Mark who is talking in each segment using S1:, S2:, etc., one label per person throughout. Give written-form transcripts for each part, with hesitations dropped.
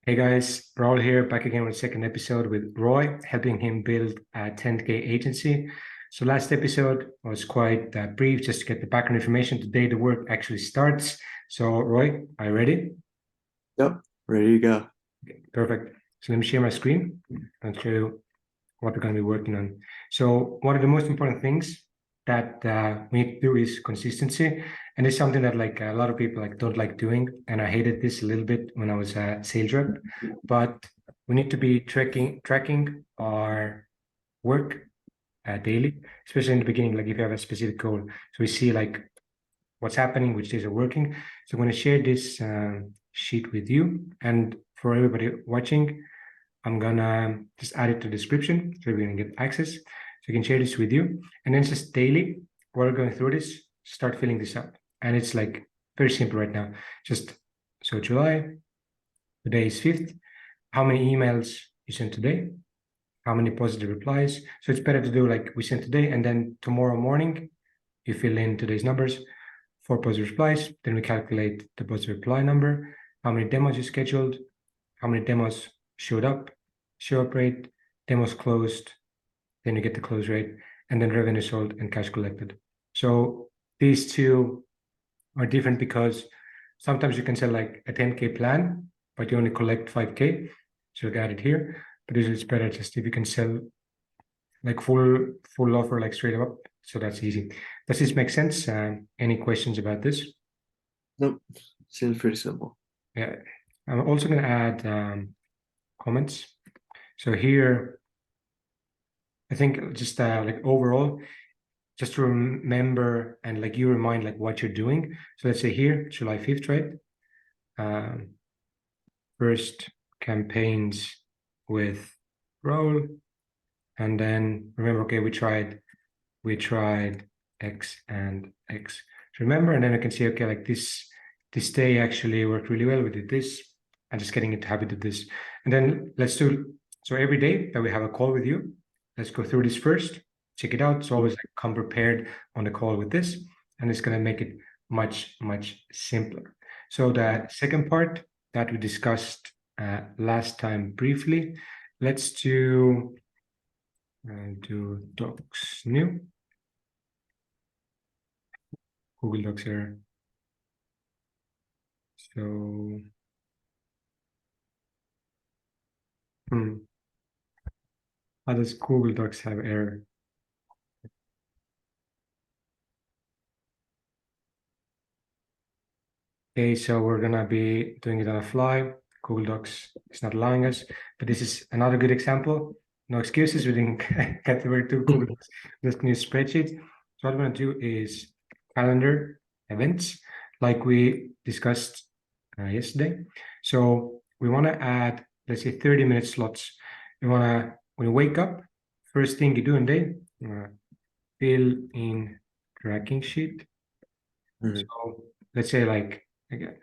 S1: Hey guys, Raul here, back again with second episode with Roy, helping him build a 10K agency. So last episode was quite brief, just to get the background information. Today the work actually starts. So Roy, are you ready?
S2: Yep, ready to go.
S1: Okay, perfect. So let me share my screen and show you what we're going to be working on. So one of the most important things that we need to do is consistency. And it's something that like a lot of people don't like doing. And I hated this a little bit when I was a sales rep, but we need to be tracking our work daily, especially in the beginning, like if you have a specific goal. So we see like what's happening, which days are working. So I'm going to share this sheet with you. And for everybody watching, I'm gonna just add it to the description so we're gonna get access. So you can share this with you. And then just daily, while we're going through this, start filling this up. And it's like very simple right now. Just so July, today is 5th. How many emails you sent today? How many positive replies? So it's better to do like we sent today, and then tomorrow morning, you fill in today's numbers, 4 positive replies. Then we calculate the positive reply number, how many demos you scheduled, how many demos showed up, show up rate, demos closed, then you get the close rate, and then revenue sold and cash collected. So these two are different because sometimes you can sell like a 10K plan, but you only collect 5K. So you got it here. But usually it's better just if you can sell like full offer like straight up. So that's easy. Does this make sense? Any questions about this?
S2: Nope, seems pretty simple.
S1: Yeah. I'm also going to add comments. So here, I think just like overall, just to remember and like you remind like what you're doing. So let's say here, July 5th, right? First campaigns with role. And then remember, okay, we tried X and X. So remember, and then I can see, okay, like this day actually worked really well. We did this. I'm just getting into habit of this. And then let's do, so every day that we have a call with you, let's go through this first, check it out. So always like come prepared on the call with this, and it's going to make it much simpler. So the second part that we discussed last time briefly, let's do docs new. Google Docs error. So, how does Google Docs have error? Okay, so we're gonna be doing it on the fly. Google Docs is not allowing us, but this is another good example. No excuses, we didn't get the word to Google Docs, just new spreadsheet. So what I'm gonna do is calendar events, like we discussed yesterday. So we wanna add, let's say 30-minute slots. When you wake up, first thing you do in the day, fill in tracking sheet. So let's say like, again,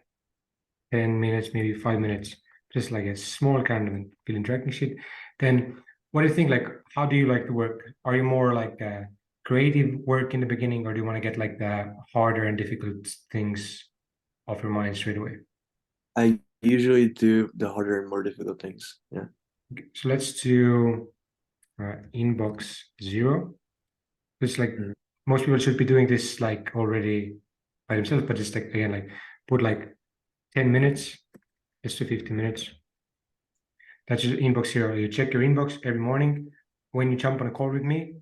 S1: 10 minutes, maybe 5 minutes, just like a small kind of fill-in tracking sheet. Then what do you think, like, how do you like to work? Are you more like creative work in the beginning, or do you want to get like the harder and difficult things off your mind straight away?
S2: I usually do the harder and more difficult things. Yeah.
S1: Okay, so let's do inbox 0. It's like most people should be doing this like already by themselves, but it's like, again, like put like 10 minutes, just to 15 minutes. That's your inbox 0. You check your inbox every morning. When you jump on a call with me,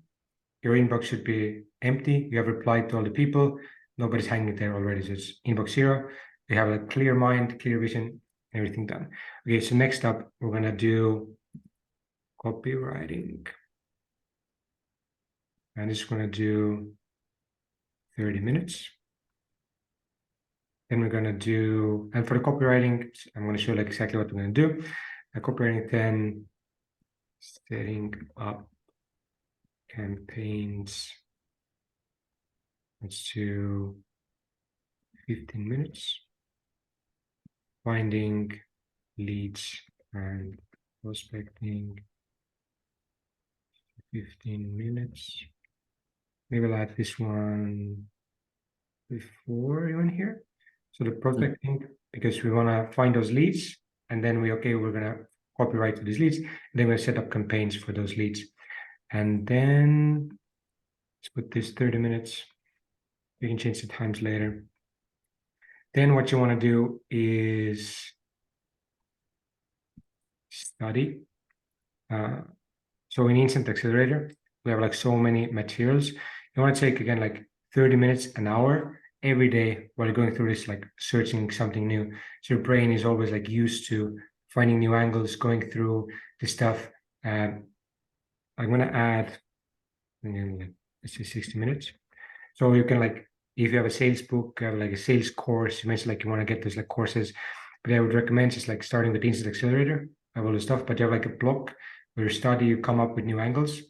S1: your inbox should be empty. You have replied to all the people. Nobody's hanging there already. So it's inbox 0. You have a clear mind, clear vision, everything done. Okay, so next up, we're gonna do copywriting. And it's gonna do 30 minutes. Then we're gonna do, and for the copywriting, I'm gonna show like exactly what we're gonna do. Copywriting 10, setting up campaigns. Let's do 15 minutes. Finding leads and prospecting, 15 minutes. Maybe I'll add this one before even here. So the prospecting, because we want to find those leads, and then we're gonna copywrite to these leads, and then we'll set up campaigns for those leads. And then let's put this 30 minutes. We can change the times later. Then what you want to do is study. So in Instant Accelerator, we have like so many materials. You want to take again like 30 minutes, an hour every day while you're going through this, like searching something new. So your brain is always like used to finding new angles, going through the stuff. I'm going to add, let's say 60 minutes. So you can like, if you have a sales book, you have like a sales course, you mentioned like you want to get those like courses, but I would recommend just like starting with the Instant Accelerator, have all the stuff, but you have like a block where you study, you come up with new angles.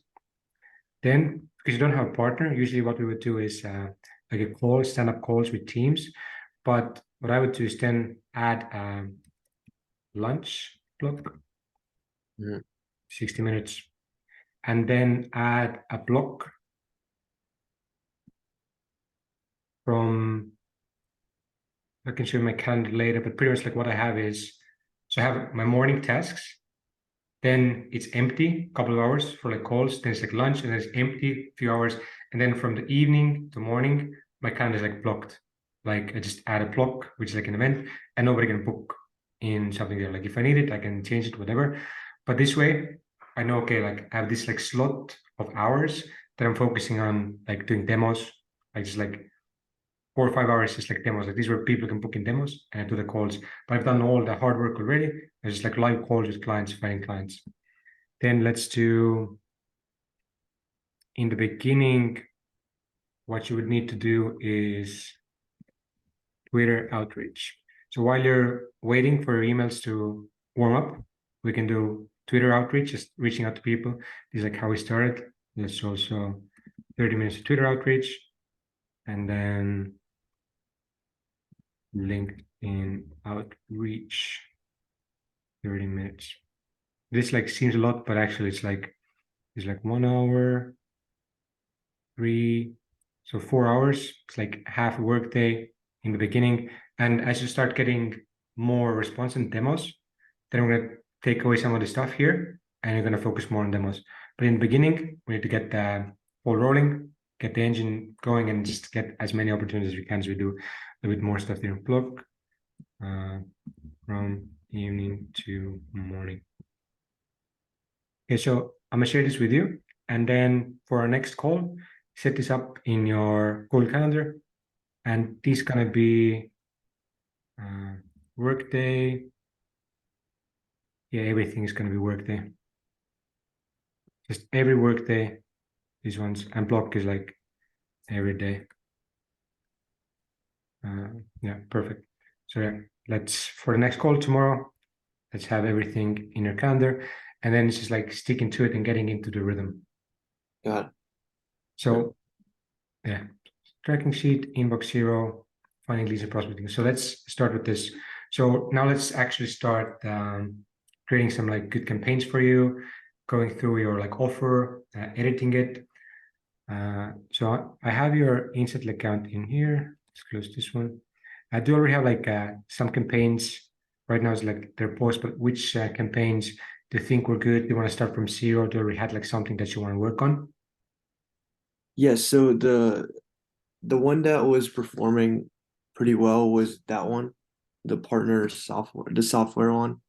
S1: Then, because you don't have a partner, usually what we would do is like a call, stand-up calls with teams. But what I would do is then add a lunch block, 60 minutes, and then add a block from, I can show you my calendar later, but pretty much like what I have is, so I have my morning tasks, then it's empty, a couple of hours for like calls, then it's like lunch, and then it's empty, a few hours, and then from the evening to morning, my calendar is like blocked. Like I just add a block, which is like an event, and nobody can book in something there. Like if I need it, I can change it, whatever. But this way, I know, okay, like I have this like slot of hours that I'm focusing on, like doing demos. I just like 4 or 5 hours just like demos. Like these where people can book in demos and I do the calls. But I've done all the hard work already. It's just like live calls with clients, finding clients. Then let's do, in the beginning, what you would need to do is Twitter outreach. So while you're waiting for your emails to warm up, we can do Twitter outreach, just reaching out to people. This is like how we started. Let's also 30 minutes of Twitter outreach, and then LinkedIn outreach, 30 minutes. This like seems a lot, but actually it's like 1 hour, 3, so 4 hours. It's like half a workday in the beginning. And as you start getting more response and demos, then we're gonna take away some of the stuff here and you're gonna focus more on demos. But in the beginning, we need to get the ball rolling, get the engine going, and just get as many opportunities as we can as we do a bit more stuff here. Block from evening to morning. Okay, so I'm gonna share this with you, and then for our next call, set this up in your Google Calendar, and this is gonna be Workday. Yeah, everything is gonna be Workday. Just every Workday, these ones, and block is like every day. Yeah, perfect. So yeah, let's, for the next call tomorrow, let's have everything in your calendar, and then it's just like sticking to it and getting into the rhythm.
S2: Got it.
S1: So yeah, tracking sheet, inbox zero, finding leads and prospecting. So let's start with this. So now let's actually start creating some like good campaigns for you, going through your like offer, editing it. So I have your Instant account in here. Let's close this one. I do already have like some campaigns. Right now it's like they're posts, but which campaigns do you think were good? Do you want to start from zero? Do you already had like something that you want to work on?
S2: Yes, so the one that was performing pretty well was that one, the partner software, the software one.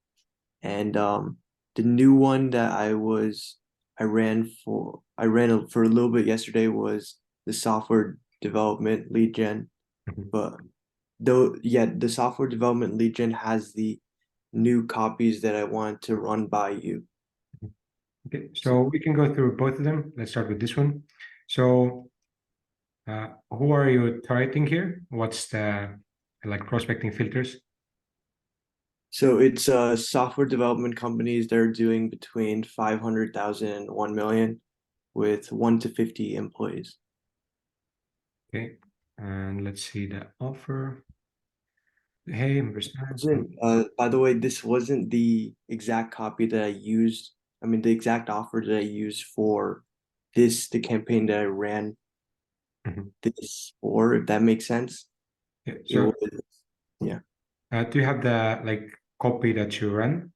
S2: And the new one that I ran for a little bit yesterday was the software development lead gen. But though, yeah, the software development lead gen has the new copies that I wanted to run by you.
S1: Okay, so we can go through both of them. Let's start with this one. So who are you targeting here? What's the like prospecting filters?
S2: So it's software development companies that are doing between 500,000 and 1 million with 1 to 50 employees.
S1: Okay, and let's see the offer. Hey,
S2: By the way, this wasn't the exact copy that I used. I mean, the exact offer that I used for the campaign that I ran this for, if that makes sense.
S1: yeah,
S2: It
S1: so
S2: was, yeah.
S1: do you have the like copy that you ran?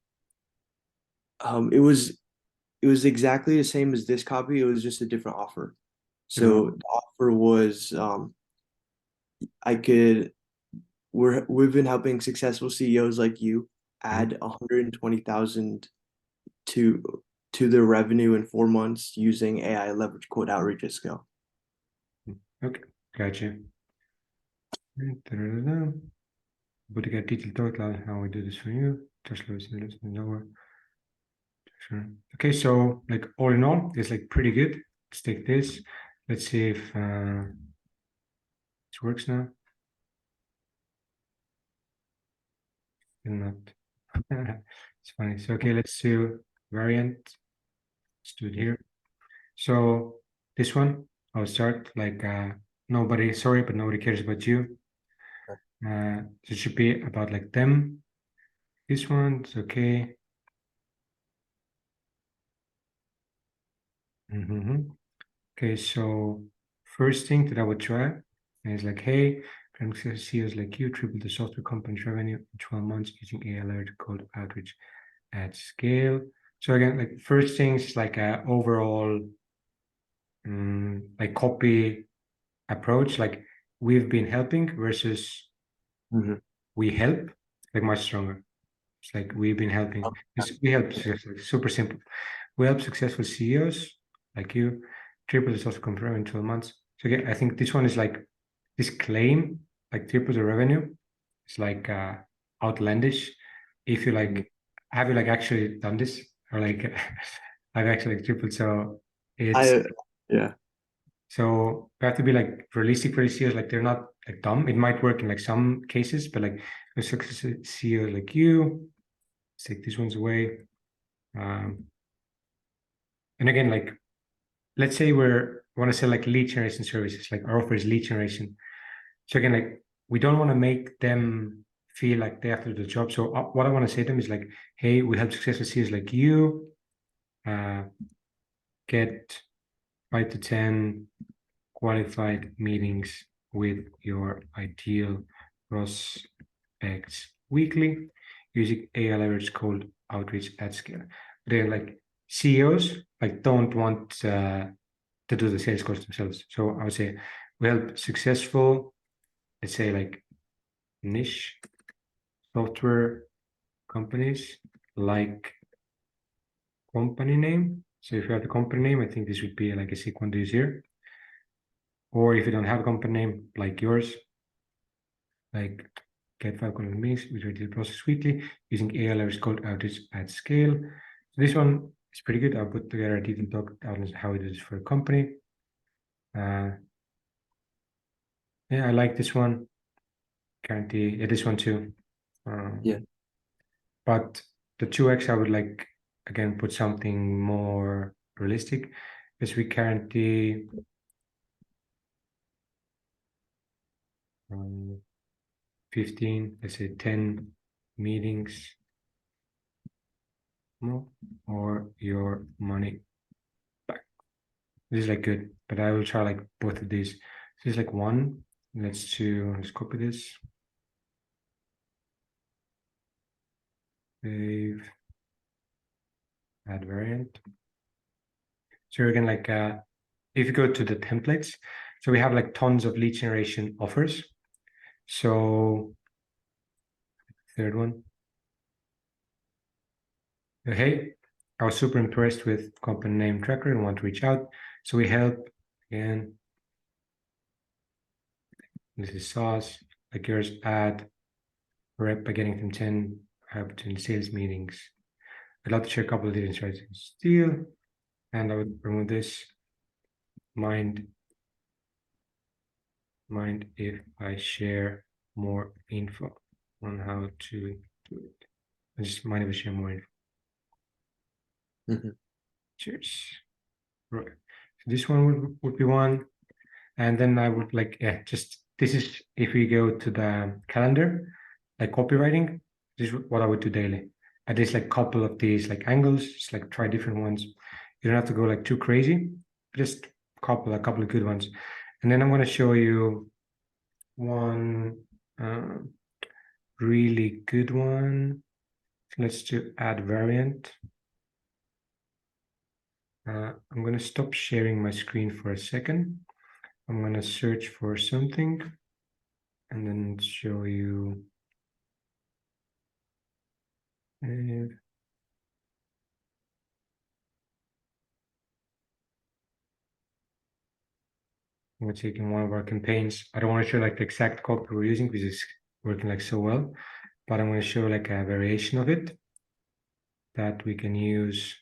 S2: It was exactly the same as this copy. It was just a different offer. So the offer was I could we've been helping successful CEOs like you add 120,000 to their revenue in 4 months using AI leverage quote outreach at scale.
S1: Okay, gotcha. But to get detailed total how we do this for you. Just lower. Sure. Okay, so like all in all, it's like pretty good. Let's take this. Let's see if it works now. Still not. It's funny. So okay, let's do variant. Let's do it here. So this one, I'll start like nobody, sorry, but nobody cares about you. So it should be about like them. This one's okay. Okay, so first thing that I would try is like, hey, CEOs like you triple the software company's revenue in 12 months using AI alert called outreach at scale. So again, like first things like a overall like copy approach, like we've been helping versus we help, like much stronger. It's like we've been helping. We help super simple. We help successful CEOs like you triple the software company in 12 months. So again, I think this one is like this claim, like triple the revenue. It's like outlandish. If you like, have you like actually done this or like I've actually like tripled? So it's
S2: Yeah.
S1: so we have to be like realistic for the CEOs. Like they're not like dumb. It might work in like some cases, but like a successful CEO like you, let's take these ones away. And again, like let's say we're want to sell like lead generation services, like our offer is lead generation. So again, like we don't want to make them feel like they have to do the job. So what I want to say to them is like, hey, we help successful CEOs like you get 5 to 10 qualified meetings with your ideal prospects weekly using AI leverage called outreach at scale. They're like CEOs like don't want to do the sales course themselves. So I would say we help successful, let's say like niche software companies like company name. So if you have the company name, I think this would be like a sick one to use here. Or if you don't have a company name like yours, like get 5 content meetings with your process weekly using AI leverage code outreach at scale. So this one is pretty good. I'll put together a detailed talk on how it is for a company. Yeah, I like this one. Guarantee, yeah, this one too.
S2: Yeah.
S1: But the 2x, I would like, again, put something more realistic because we guarantee 15, let's say 10 meetings more or your money back. This is like good, but I will try like both of these. This is like one. Let's copy this. Save, add variant. So again, like if you go to the templates, so we have like tons of lead generation offers. So third one. Hey, I was super impressed with company name tracker and want to reach out. So we help again. This is sauce, like yours, add rep by getting them 10 between sales meetings. I'd love to share a couple of different strategies. Still, and I would remove this. Mind if I share more info on how to do it. I just mind if I share more info. Cheers. Right. So this one would be one. And then I would like, yeah, just this is if we go to the calendar, like copywriting, this is what I would do daily. At least like couple of these like angles, just like try different ones. You don't have to go like too crazy, just a couple of good ones. And then I'm going to show you one really good one. let's do add variant. I'm going to stop sharing my screen for a second. I'm going to search for something and then show you. We're taking one of our campaigns. I don't want to show like the exact copy we're using because it's working like so well, but I'm going to show like a variation of it that we can use.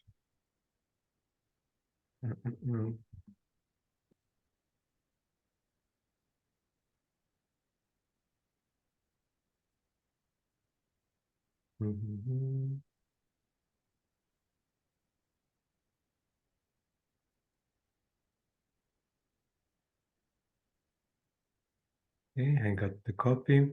S1: Okay, I got the copy.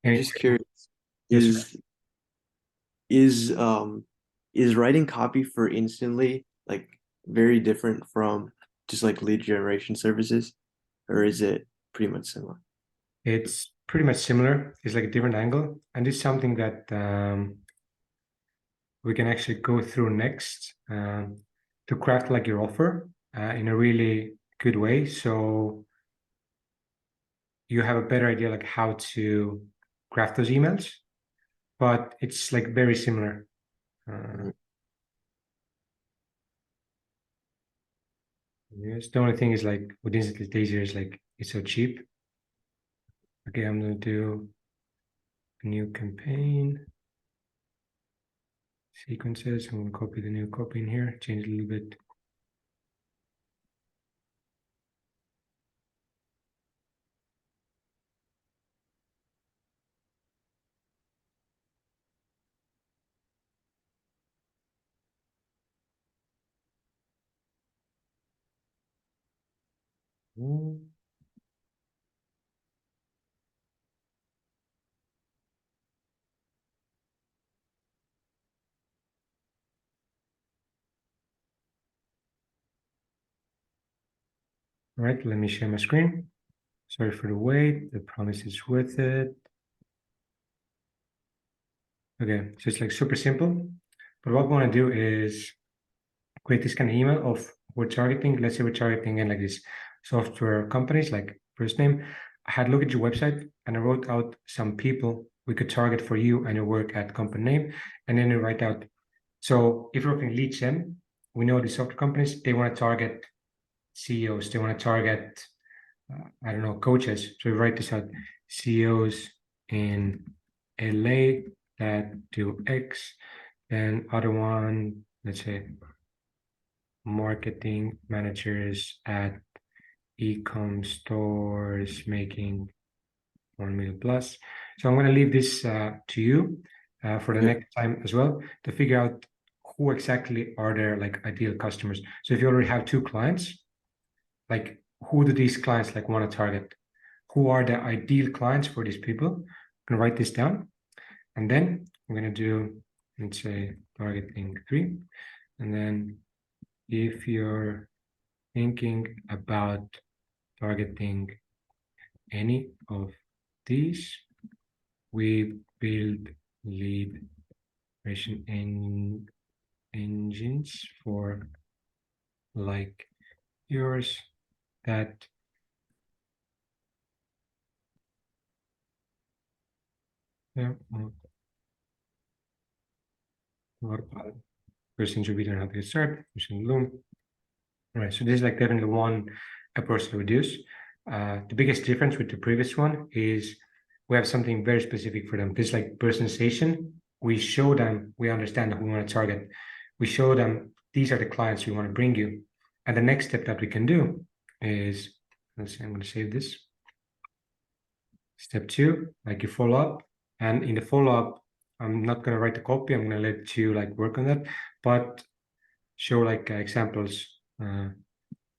S2: I'm just curious,
S1: Yes,
S2: is is writing copy for Instantly like very different from just like lead generation services, or is it pretty much similar?
S1: it's pretty much similar. It's like a different angle, and it's something that we can actually go through next to craft like your offer in a really good way. So you have a better idea like how to craft those emails, but it's like very similar. Yes, the only thing is like with Instantly Daisier is like it's so cheap. Okay, I'm gonna do a new campaign sequences. I'm gonna copy the new copy in here, change it a little bit. All right, let me share my screen. Sorry for the wait. The promise is worth it. Okay, so it's like super simple. But what we want to do is create this kind of email of we're targeting. Let's say we're targeting in like these software companies, like first name. I had a look at your website and I wrote out some people we could target for you and your work at company name. And then you write out. So if you're working lead gen, we know the software companies, they want to target CEOs, they want to target I don't know, coaches. So we write this out, CEOs in LA that do X, and other one, let's say, marketing managers at e-com stores making 1 million plus. So I'm going to leave this to you for the next time as well to figure out who exactly are their like ideal customers. So if you already have 2 clients, like who do these clients like want to target? Who are the ideal clients for these people? I'm gonna write this down, and then I'm gonna do, let's say, targeting 3. And then if you're thinking about targeting any of these, we build lead generation engines for like yours that yeah, first interview on how to get started using Loom. All right, so this is like definitely one approach to reduce. The biggest difference with the previous one is we have something very specific for them. This is like personalization. We show them, we understand who we want to target. We show them these are the clients we want to bring you. And the next step that we can do is, let's see, I'm going to save this. Step 2, like you follow up. And in the follow-up, I'm not going to write the copy. I'm going to let you like work on that, but show like examples.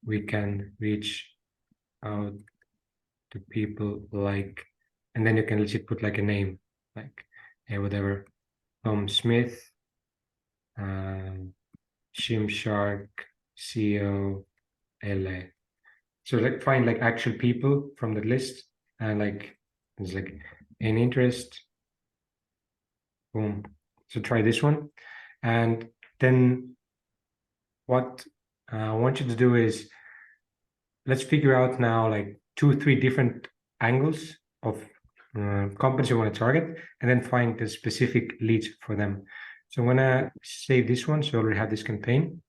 S1: We can reach out to people like, and then you can legit put like a name, like whatever, Tom Smith, Gymshark, CEO, LA. So like find like actual people from that list and like it's like in interest. Boom. So try this one. And then what I want you to do is let's figure out now like 2-3 different angles of companies you want to target and then find the specific leads for them. So I'm gonna save this one. So I already have this campaign.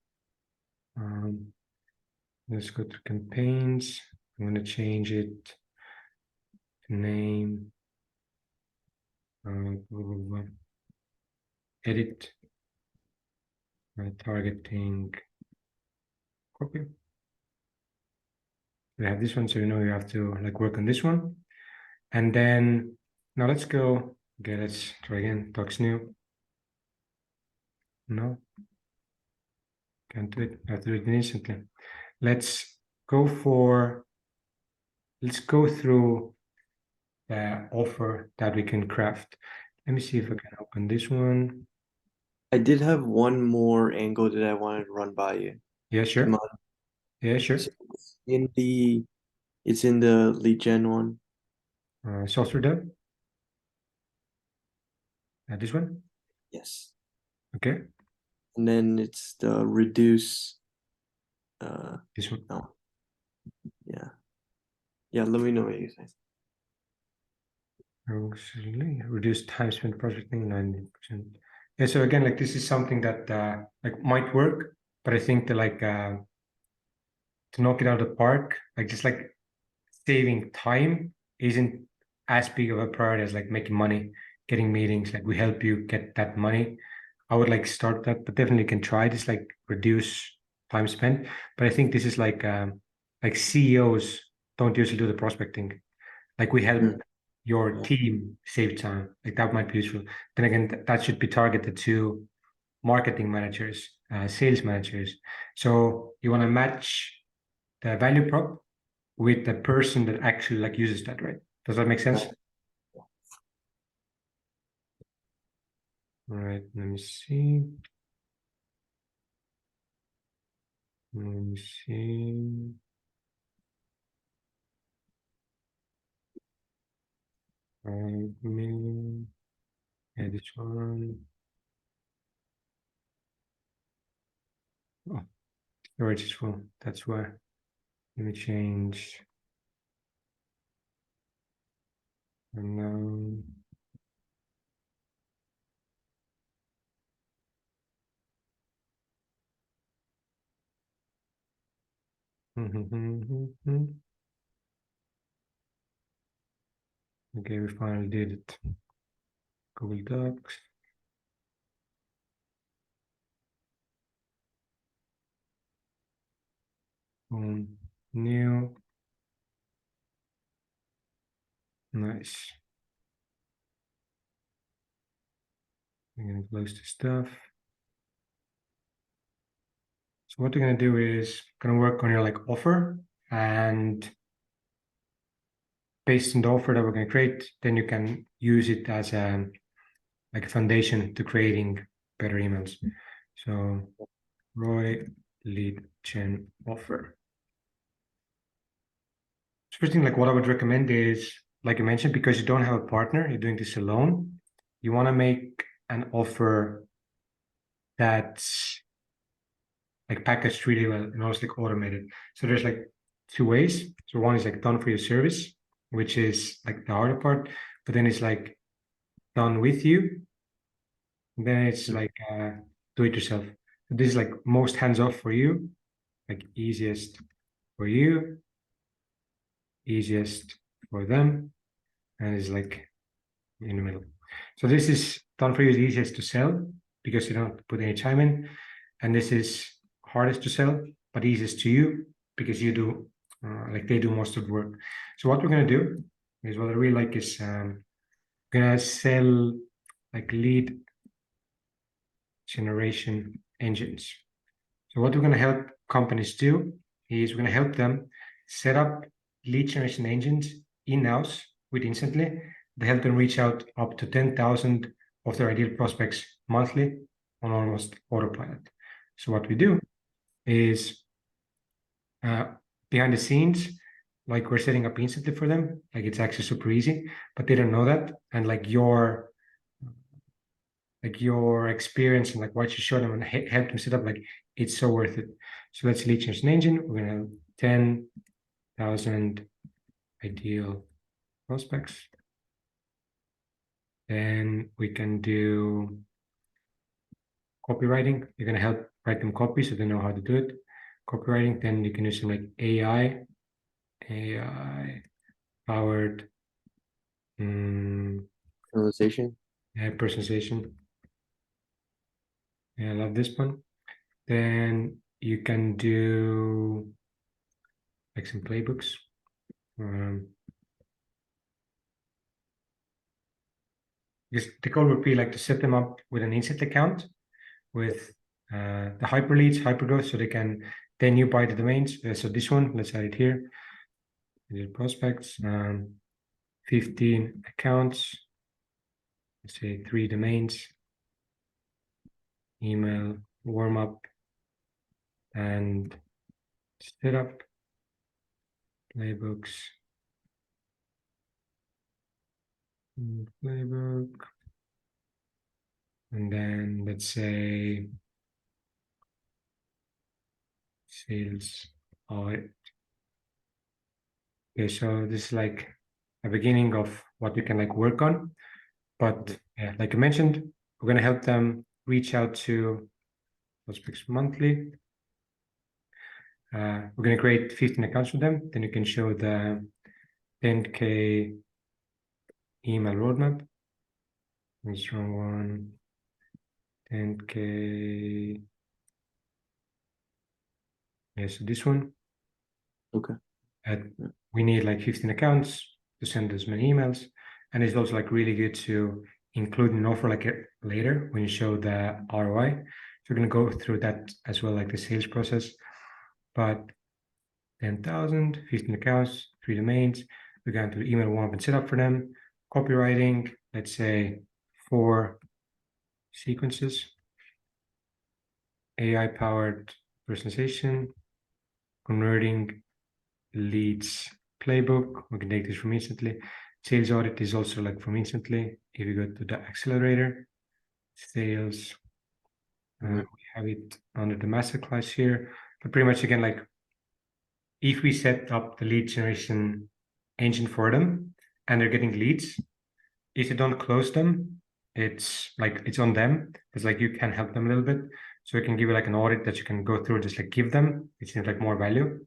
S1: Let's go to campaigns. I'm gonna change it to name. Edit. Targeting copy. We have this one, so you know you have to like work on this one. And then now let's go. Okay, let's try again. Talks new. No, can't do it. I have to do it instantly. Let's go through the offer that we can craft. Let me see if I can open this one.
S2: I did have one more angle that I wanted to run by you.
S1: Yeah,
S2: Do you
S1: sure.
S2: mind?
S1: Yeah, sure.
S2: So it's in the lead gen one.
S1: Software dev. This one.
S2: Yes.
S1: Okay.
S2: And then it's the reduce.
S1: This one.
S2: No. Yeah. Yeah. Let me know what you think.
S1: Reduce time spent prospecting 90%. Yeah, so again, like this is something that like might work, but I think that like to knock it out of the park, like just like saving time isn't as big of a priority as like making money, getting meetings. Like we help you get that money. I would like start that, but definitely can try this, like reduce time spent. But I think this is like CEOs don't usually do the prospecting. Like we help your
S2: Yeah.
S1: team save time. Like that might be useful. Then again, that should be targeted to marketing managers, sales managers. So you want to match the value prop with the person that actually like uses that, right? Does that make sense? All right, let me see. Let me see. Yeah, this one. Oh, storage is full. That's why. Let me change. And now. Okay, we finally did it. Google Docs. New. Nice. I'm gonna close the stuff. So what we're gonna do is gonna work on your like offer, and based on the offer that we're gonna create, then you can use it as a like a foundation to creating better emails. So Roy lead gen offer. So first thing, like what I would recommend is, like I mentioned, because you don't have a partner, you're doing this alone, you want to make an offer that's like packaged really well and also like automated. So there's like 2 ways. So one is like done for your service, which is like the harder part, but then it's like done with you. And then it's like do it yourself. So this is like most hands off for you, like easiest for you, easiest for them, and it's like in the middle. So this is done for you is easiest to sell because you don't put any time in, and this is hardest to sell but easiest to you because you do like they do most of the work. So what we're gonna do is what I really like is gonna sell like lead generation engines. So what we're gonna help companies do is we're gonna help them set up lead generation engines in-house with Instantly. They help them reach out up to 10,000 of their ideal prospects monthly on almost autopilot. So what we do is behind the scenes, like we're setting up instantly for them. Like it's actually super easy, but they don't know that. And like your experience and like what you show them and help them set up, like it's so worth it. So let's lead generation engine. We're gonna have 10,000 ideal prospects. Then we can do copywriting. You're gonna help write them copy so they know how to do it. Copywriting. Then you can use some like AI powered
S2: Personalization.
S1: personalization. Yeah, I love this one. Then you can do like some playbooks. Because the goal would be like to set them up with an instant account with the hyperleads, hypergrowth, so they can then you buy the domains. So this one, let's add it here. Prospects, 15 accounts, let's say 3 domains, email, warm up, and setup, playbooks, playbook, and then let's say sales audit. Okay, so this is like a beginning of what you can like work on. But yeah, like I mentioned, we're gonna help them reach out to prospects monthly. We're gonna create 15 accounts for them. Then you can show the 10K email roadmap. This wrong one. 10K. Yeah, so this one.
S2: Okay.
S1: We need like 15 accounts to send as many emails. And it's also like really good to include an offer like later when you show the ROI. So we're gonna go through that as well, like the sales process. But 10,000, 15 accounts, 3 domains. We're going to email warm up and set up for them. Copywriting, let's say 4 sequences. AI powered personalization, converting leads playbook. We can take this from instantly. Sales audit is also like from instantly. If you go to the accelerator, sales, we have it under the masterclass here. But pretty much again, like if we set up the lead generation engine for them and they're getting leads, if they don't close them, it's like it's on them. It's like you can help them a little bit. So we can give you like an audit that you can go through, just like give them. It seems like more value.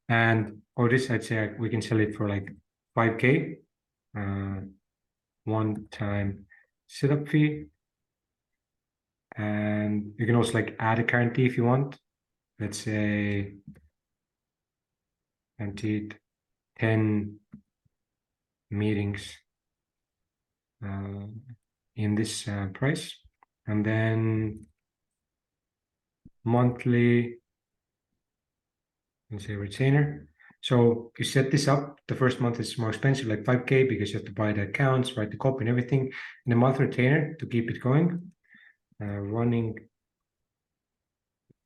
S1: And for this, I'd say we can sell it for like 5K, one-time setup fee. And you can also like add a guarantee if you want. Let's say guaranteed 10 meetings in this price. And then monthly, let's say retainer. So you set this up, the first month is more expensive, like 5K, because you have to buy the accounts, write the copy and everything, and a month retainer to keep it going. Running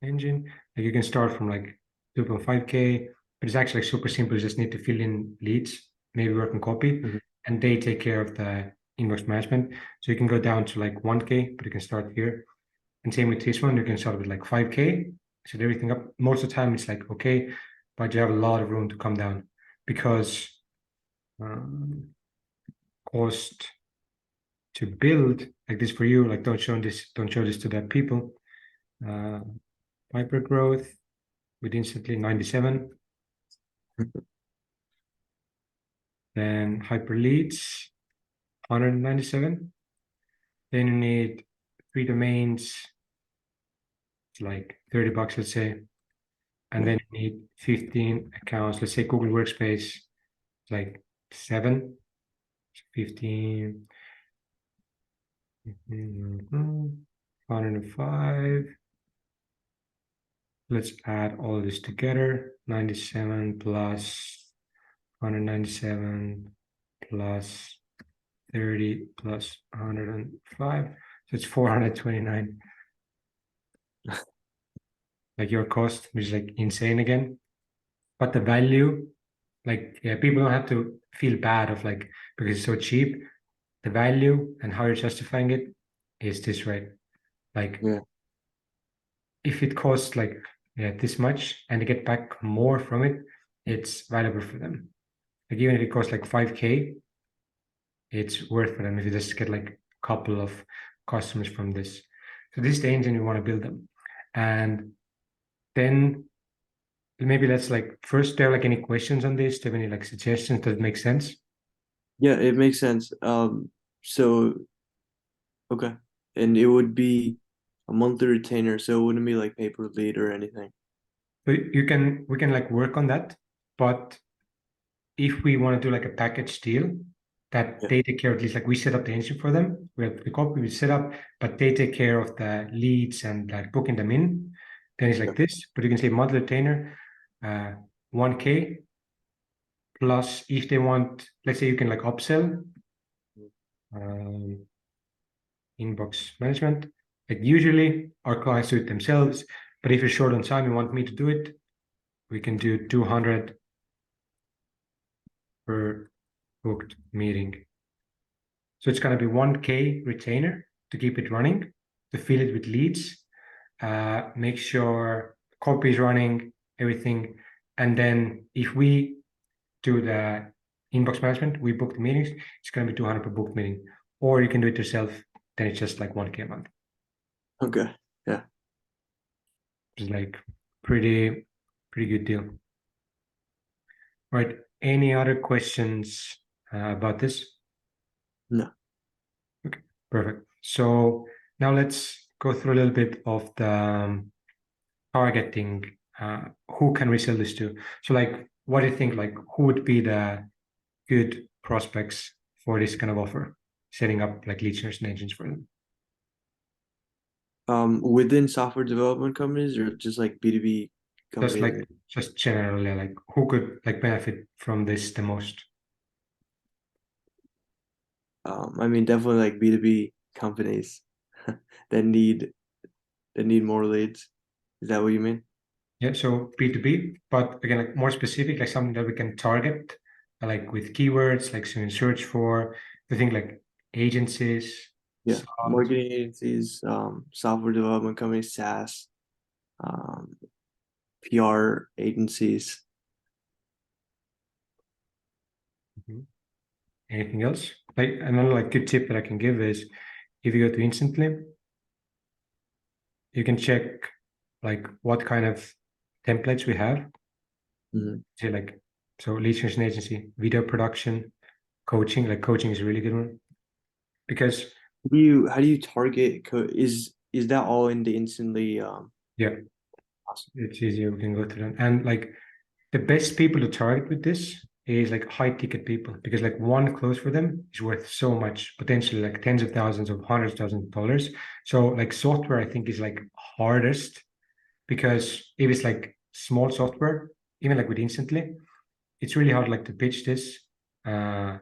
S1: engine, like you can start from like 2.5K, but it's actually like super simple. You just need to fill in leads, maybe work on copy, and they take care of the inbox management. So you can go down to like 1K, but you can start here. And same with this one, you can start with like 5K, set everything up. Most of the time it's like, okay, but you have a lot of room to come down because cost to build like this for you, like don't show this to the people. Hyper growth with instantly 97. Then hyper leads 197. Then you need 3 domains, like $30, let's say. And then you need 15 accounts, let's say Google Workspace, like 7, 15, 105. Let's add all this together. 97 plus 197 plus 30 plus 105. So it's 429. like your cost, which is like insane again. But the value, like yeah, people don't have to feel bad of like because it's so cheap. The value and how you're justifying it is this right. Like
S2: Yeah.
S1: if it costs like yeah, this much and they get back more from it, it's valuable for them. Like even if it costs like 5K, it's worth for them if you just get like a couple of customers from this. So this is the engine you want to build them. And then maybe let's like first, do you have like any questions on this? Do you have any like suggestions? Does it make sense?
S2: Yeah, it makes sense. So okay. And it would be a monthly retainer, so it wouldn't be like pay per lead or anything.
S1: So we can like work on that, but if we want to do like a package deal that
S2: Yeah.
S1: they take care of, at least like we set up the engine for them, we have the copy we set up, but they take care of the leads and like booking them in, then it's
S2: Yeah.
S1: like this. But you can say monthly retainer, 1K plus if they want, let's say you can like upsell um, inbox management. Like usually our clients do it themselves, but if you're short on time, you want me to do it, we can do 200 per booked meeting. So it's going to be 1K retainer to keep it running, to fill it with leads, make sure copy is running, everything. And then if we do the inbox management, we book the meetings, it's going to be 200 per booked meeting. Or you can do it yourself, then it's just like 1K a month.
S2: Okay. Yeah.
S1: It's like pretty good deal. Right. Any other questions about this?
S2: No.
S1: Okay, perfect. So now let's go through a little bit of the targeting. Who can we sell this to? So, like, what do you think? Like, who would be the good prospects for this kind of offer? Setting up like lead generation engines for them.
S2: Within software development companies or just like B2B
S1: Just
S2: companies?
S1: like, just generally, like, who could like benefit from this the most?
S2: I mean, definitely like B2B companies that need more leads. Is that what you mean?
S1: Yeah, so B2B, but again, like more specific, like something that we can target, like with keywords, like so in search for, I think like agencies,
S2: Yeah. Marketing agencies, software development companies, SaaS, um, PR agencies.
S1: Mhm. Anything else? Like another like good tip that I can give is if you go to Instantly, you can check like what kind of templates we have.
S2: Mhm.
S1: Say like so lead generation agency, video production, coaching. Like coaching is a really good one because
S2: How do you target is that all in the instantly
S1: yeah,
S2: awesome.
S1: it's easier. We can go through them and like the best people to target with this is like high ticket people because like one close for them is worth so much potentially like tens of thousands of hundreds of thousands of dollars. So like software I think is like hardest because if it's like small software, even like with Instantly, it's really hard like to pitch this uh,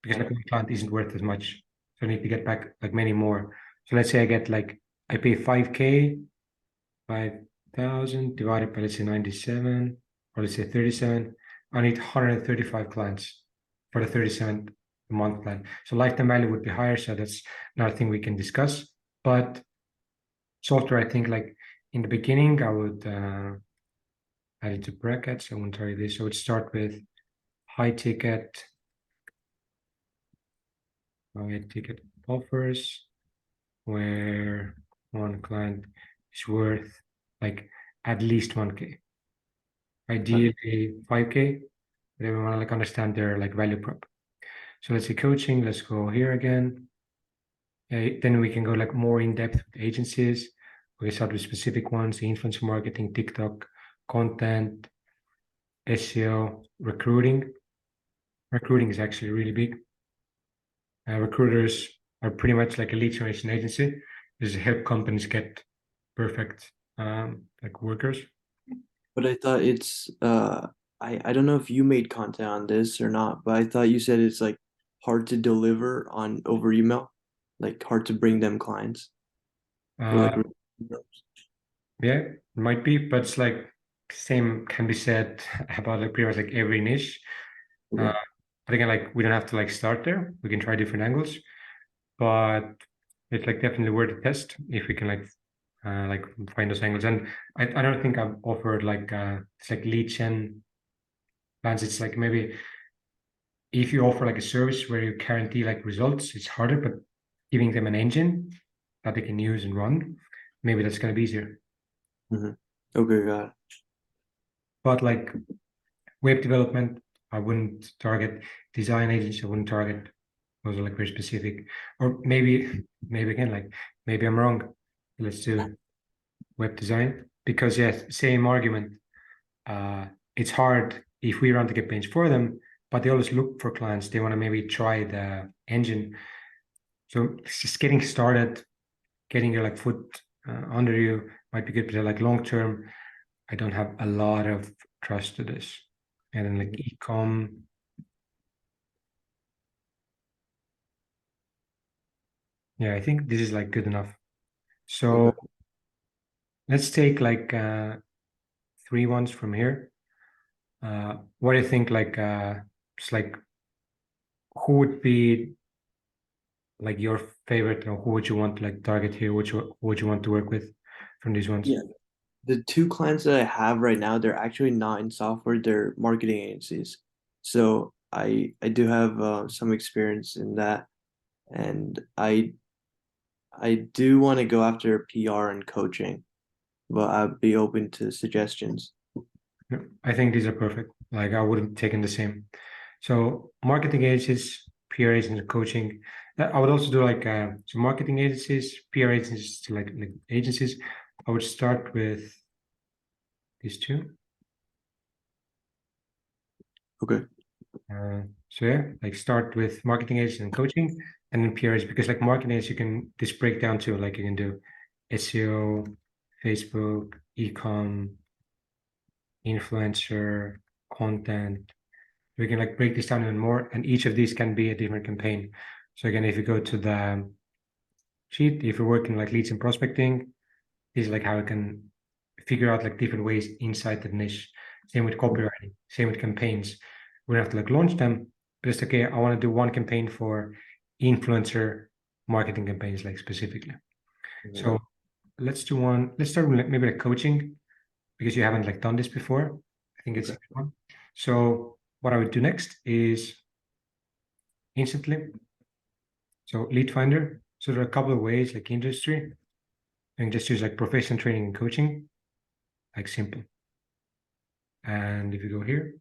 S1: because like one client isn't worth as much. So I need to get back like many more. So let's say I get like I pay 5K, 5,000 divided by let's say 97 or let's say 37. I need 135 clients for the 37th month plan. So lifetime value would be higher. So that's another thing we can discuss. But software, I think like in the beginning, I would add it to brackets. I won't tell you this. I would start with high ticket, high ticket offers where one client is worth like at least 1K, ideally 5K. But we want to like understand their like value prop. So let's say coaching. Let's go here again. Then we can go like more in depth with agencies. We start with specific ones: influencer marketing, TikTok, content, SEO, recruiting. Recruiting is actually really big. Recruiters are pretty much like a lead generation agency. Just help companies get perfect like workers.
S2: But I thought it's I don't know if you made content on this or not, but I thought you said it's like hard to deliver on over email, like hard to bring them clients or
S1: Uh,
S2: like
S1: yeah, might be, but it's like same can be said about like pretty much like every niche.
S2: Okay.
S1: But again, like we don't have to like start there. We can try different angles, but it's like definitely worth a test if we can like find those angles. And I don't think I've offered like it's like lead gen plans. It's like maybe if you offer like a service where you guarantee like results, it's harder, but giving them an engine that they can use and run, maybe that's gonna be easier.
S2: Hmm. Okay, got it.
S1: But like web development, I wouldn't target. Design agents, I wouldn't target. Those are like very specific. Or maybe again, like maybe I'm wrong. Let's do web design because yes, same argument. It's hard if we run the campaigns for them, but they always look for clients. They want to maybe try the engine. So it's just getting started, getting your like foot under you might be good, but like long term, I don't have a lot of trust to this. And then like e-com, yeah, I think this is like good enough. So
S2: Okay.
S1: let's take like 3 ones from here. What do you think? Like, it's like who would be like your favorite, or who would you want to like target here? Who would you want to work with from these ones?
S2: Yeah. The two clients that I have right now, they're actually not in software, they're marketing agencies. So I do have some experience in that, and I do want to go after PR and coaching, but I'd be open to suggestions.
S1: Yeah, I think these are perfect. Like I would have taken the same. So marketing agencies, PR agencies, and coaching. I would also do like so marketing agencies, PR agencies, like agencies. I would start with these two.
S2: Okay.
S1: So yeah, like start with marketing agencies and coaching, and then PRs because like marketing agencies you can just break down to like you can do SEO, Facebook, ecom, influencer, content. We can like break this down even more, and each of these can be a different campaign. So again, if you go to the sheet, if you're working like leads and prospecting, this is like how you can figure out like different ways inside the niche. Same with copywriting, same with campaigns. We don't have to like launch them, but it's okay. I want to do one campaign for influencer marketing campaigns, like specifically.
S2: Mhm.
S1: So let's do one. Let's start with like, maybe like coaching because you haven't like done this before. I think it's a
S2: Okay.
S1: good one. So what I would do next is instantly. So lead finder. So there are a couple of ways like industry. And just use like professional training and coaching, like simple. And if you go here,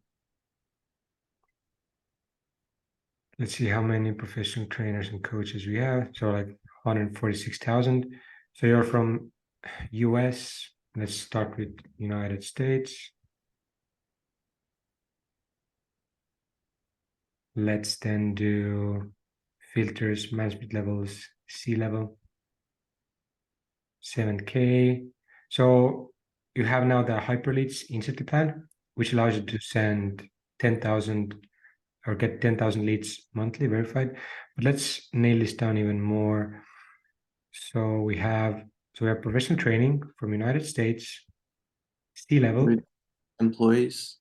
S1: let's see how many professional trainers and coaches we have. So like 146,000. So you're from US. Let's start with United States. Let's then do filters, management levels, C level, 7K. So you have now the hyperleads instantly plan, which allows you to send 10,000 or get 10,000 leads monthly verified. But let's nail this down even more. So we have professional training from United States, C level,
S2: With employees.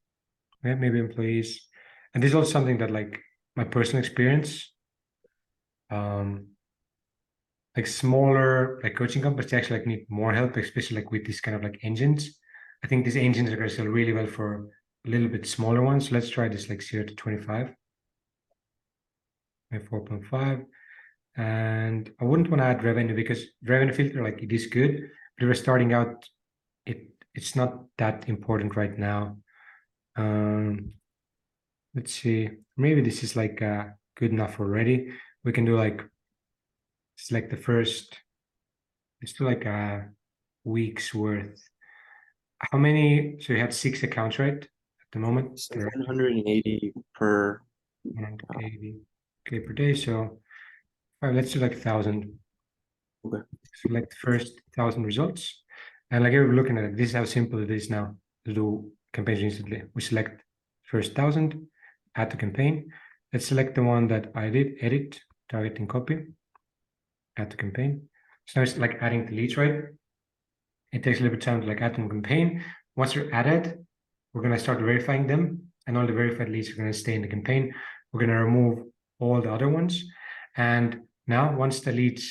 S1: we have maybe employees. And this is also something that like my personal experience, um, like smaller like coaching companies they actually like need more help, especially like with these kind of like engines. I think these engines are going to sell really well for a little bit smaller ones. So let's try this like 0 to 25, 4.5. And I wouldn't want to add revenue because revenue filter, like it is good, but if we're starting out, it's not that important right now. Um, let's see, maybe this is like good enough already. We can do like select the first, let's do like a week's worth. How many? So you had 6 accounts, right? At the moment, they're
S2: 780 per.
S1: 180K per day. So let's do like 1,000.
S2: Okay.
S1: Select the first 1,000 results. And like you're looking at it, this is how simple it is now to do campaigns instantly. We select first 1,000, add to campaign. Let's select the one that I did, edit, targeting copy, add to campaign. So now it's like adding the leads, right? It takes a little bit of time to like add them campaign. Once they're added, we're going to start verifying them, and all the verified leads are going to stay in the campaign. We're going to remove all the other ones. And now once the leads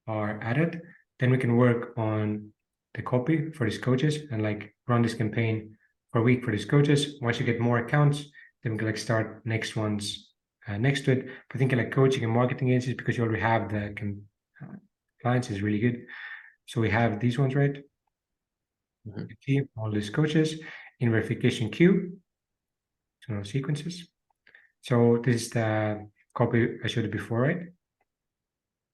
S1: are added, then we can work on the copy for these coaches and like run this campaign for a week for these coaches. Once you get more accounts, then we can like start next ones next to it. But thinking like coaching and marketing agencies, because you already have the clients, is really good. So we have these ones, right? See all these coaches in verification queue. So no sequences. So this is the copy I showed you before, right?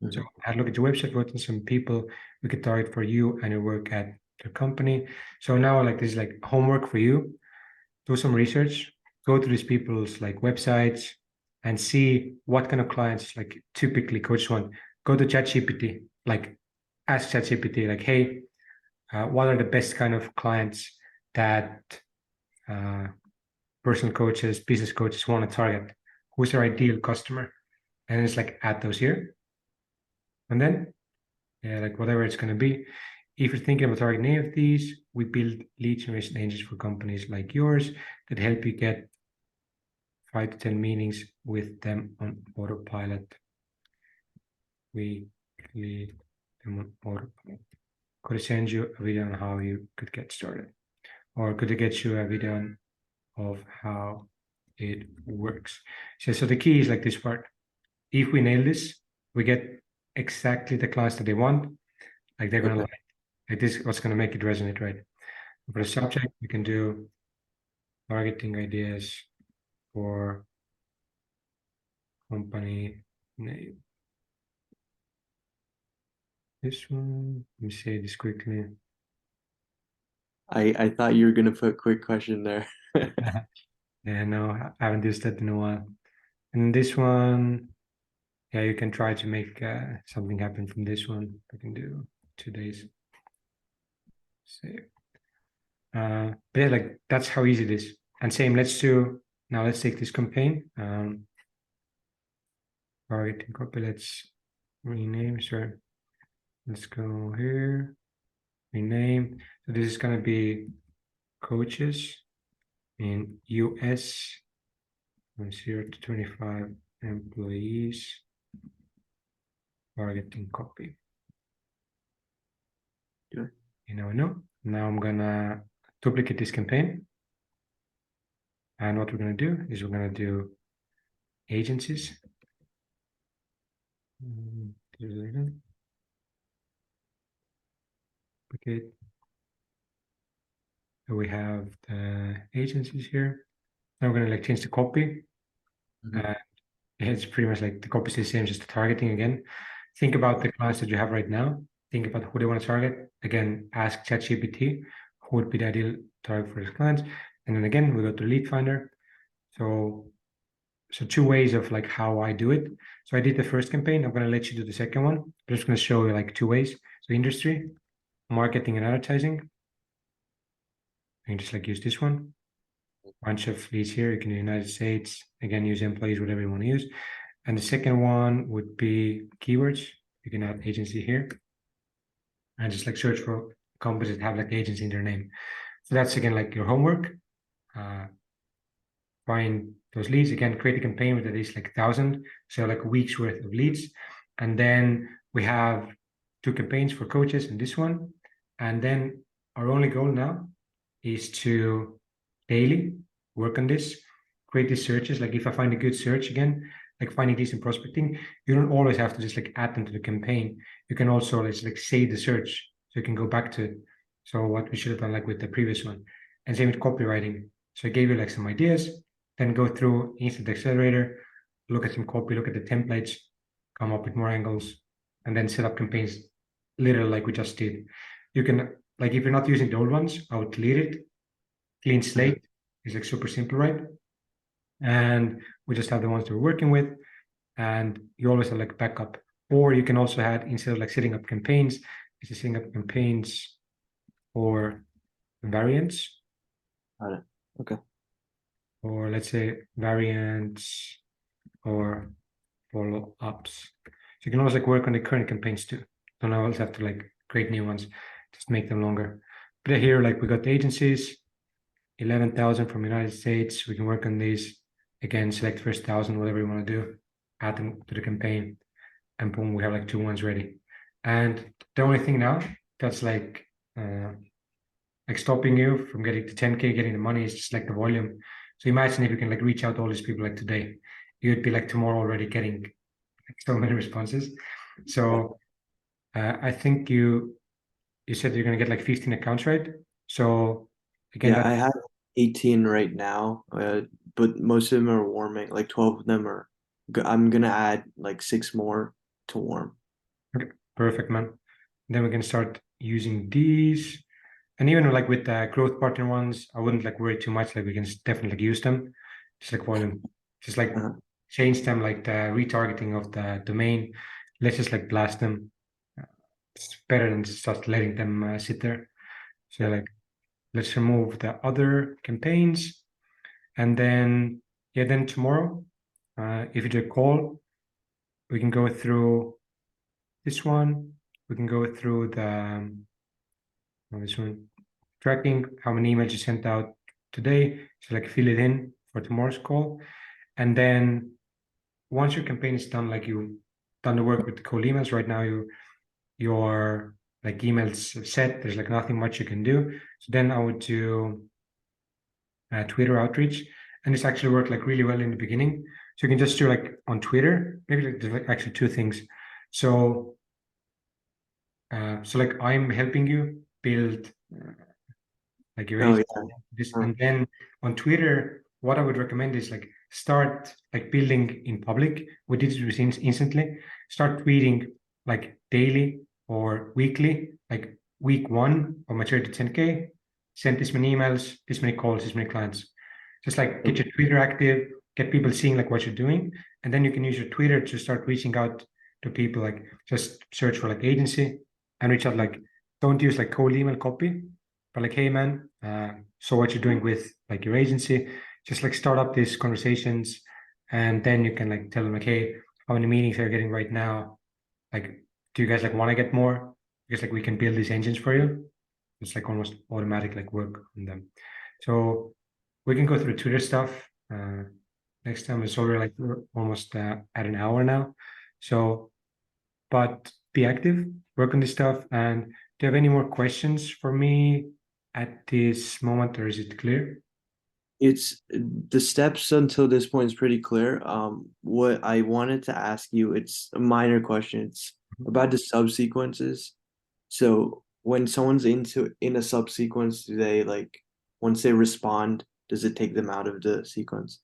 S1: So I had a look at your website, vote on some people we could target for you and your work at the company. So now like this is like homework for you. Do some research, go to these people's like websites and see what kind of clients like typically coaches want. Go to ChatGPT, like ask ChatGPT, like, hey, what are the best kind of clients that personal coaches, business coaches want to target? Who's their ideal customer? And it's like add those here. And then, yeah, like whatever it's going to be. If you're thinking about targeting any of these, we build lead generation engines for companies like yours that help you get 5 to 10 meetings with them on autopilot. We lead them on autopilot. Could I send you a video on how you could get started? Or could I get you a video of how it works? So the key is like this part. If we nail this, we get exactly the clients that they want. Like they're gonna like this, what's gonna make it resonate, right? For the subject, we can do targeting ideas for company name. This one, let me say this quickly.
S2: I thought you were gonna put quick question there.
S1: Yeah, no, I haven't used that in a while. And this one, yeah, you can try to make something happen from this one. I can do 2 days. Save. But yeah, like that's how easy it is. And same, let's take this campaign. Targeting copy, let's rename, sure. Let's go here, rename. So this is gonna be coaches in US from 0 to 25 employees, targeting copy.
S2: Good.
S1: You know. Now I'm gonna duplicate this campaign. And what we're gonna do is we're gonna do agencies. Duplicate. So we have the agencies here. Now we're gonna like change the copy. It's pretty much like the copy is the same, just the targeting again. Think about the clients that you have right now. Think about who they want to target. Again, ask ChatGPT who would be the ideal target for his clients. And then again, we go to lead finder. So 2 ways of like how I do it. So I did the first campaign. I'm going to let you do the second one. I'm just going to show you like 2 ways. So industry, marketing and advertising. You can just like use this one. Bunch of leads here. You can do United States. Again, use employees, whatever you want to use. And the second one would be keywords. You can add agency here and just like search for companies that have like agency in their name. So that's again like your homework. Find those leads, again, create a campaign with at least like 1,000, so like a week's worth of leads. And then we have 2 campaigns for coaches and this one. And then our only goal now is to daily work on this, create these searches. Like if I find a good search, again, like finding decent prospecting, you don't always have to just like add them to the campaign. You can also like save the search so you can go back to it. So what we should have done like with the previous one. And same with copywriting. So I gave you like some ideas, then go through Instant Accelerator, look at some copy, look at the templates, come up with more angles, and then set up campaigns literally like we just did. You can, like if you're not using the old ones, I would delete it. Clean slate is like super simple, right? And we just have the ones that we're working with, and you always have like backup. Or you can also add, instead of like setting up campaigns, is setting up campaigns or variants.
S2: Got it. Okay.
S1: Or let's say variants or follow-ups. So you can always like work on the current campaigns too. Don't always have to like create new ones. just make them longer. But here, like we got the agencies, 11,000 from United States. We can work on these. Again, select first 1,000, whatever you want to do, add them to the campaign, and boom, we have like 2 ones ready. And the only thing now that's like stopping you from getting to 10K, getting the money, is just like the volume. So imagine if you can like reach out to all these people like today, you'd be like tomorrow already getting like so many responses. So I think you said you're gonna get like 15 accounts, right? So again,
S2: Yeah, I have 18 right now, but most of them are warming. Like 12 of them are. I'm gonna add like 6 more to warm.
S1: okay, perfect, man. Then we can start using these. And even like with the growth partner ones, I wouldn't like worry too much. Like we can definitely like use them, just like volume, just like change them, like the retargeting of the domain. Let's just like blast them. It's better than just letting them sit there. So like, let's remove the other campaigns, and then yeah, then tomorrow, if you do a call, we can go through this one. We can go through the this one, tracking how many emails you sent out today. So like fill it in for tomorrow's call. And then once your campaign is done, like you've done the work with the cold emails, right now your like emails set, there's like nothing much you can do. So then I would do Twitter outreach. And this actually worked like really well in the beginning. So you can just do like on Twitter, maybe like there's like actually 2 things. So so like I'm helping you build like your
S2: Oh
S1: agent,
S2: yeah.
S1: this, and then on Twitter, what I would recommend is like start like building in public. We did it instantly. Start tweeting like daily or weekly, like week 1 of maturity 10K, send this many emails, this many calls, this many clients. Just like get your Twitter active, get people seeing like what you're doing, and then you can use your Twitter to start reaching out to people. Like just search for like agency and reach out. Like don't use like cold email copy, but like, hey man, so what you're doing with like your agency, just like start up these conversations, and then you can like tell them like, hey, how many meetings are you getting right now? Like, do you guys like want to get more? Because like we can build these engines for you. It's like almost automatic like work on them. So we can go through Twitter stuff. Next time. It's already like we're almost at an hour now. So, but be active, work on this stuff. And do you have any more questions for me at this moment, or is it clear?
S2: It's the steps until this point is pretty clear. What I wanted to ask you, it's a minor question. It's about the subsequences. So when someone's in a subsequence, do they like once they respond, does it take them out of the sequence?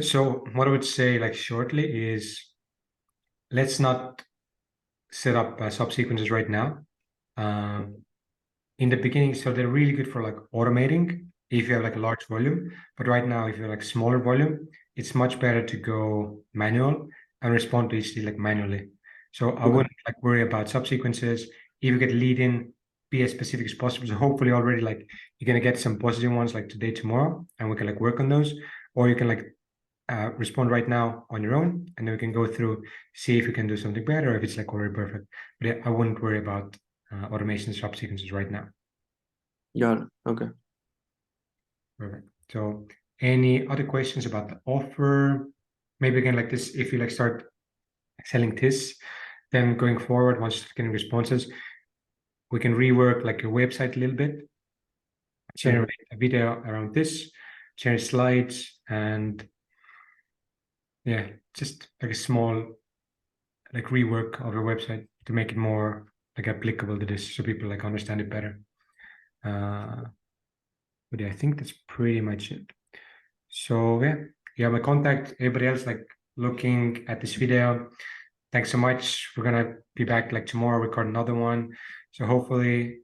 S1: So what I would say like shortly is let's not set up subsequences right now. In the beginning, so they're really good for like automating if you have like a large volume. But right now, if you have like smaller volume, it's much better to go manual and respond to each deal like manually. So I wouldn't like worry about subsequences. If you get lead in, be as specific as possible. So hopefully already like you're gonna get some positive ones like today, tomorrow, and we can like work on those. Or you can like respond right now on your own, and then we can go through, see if you can do something better, or if it's like already perfect. But yeah, I wouldn't worry about automation subsequences right now.
S2: Got it. Okay.
S1: Perfect. So any other questions about the offer? Maybe again, like this, if you like start selling this, then going forward, once you're getting responses, we can rework like your website a little bit, generate a video around this, generate slides, and yeah, just like a small like rework of your website to make it more like applicable to this, so people like understand it better. But yeah, I think that's pretty much it. So yeah, you have my contact. Everybody else like looking at this video, thanks so much. We're gonna be back like tomorrow, record another one. So hopefully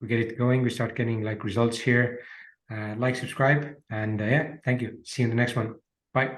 S1: we get it going. We start getting like results here. Like, subscribe, and yeah, thank you. See you in the next one. Bye.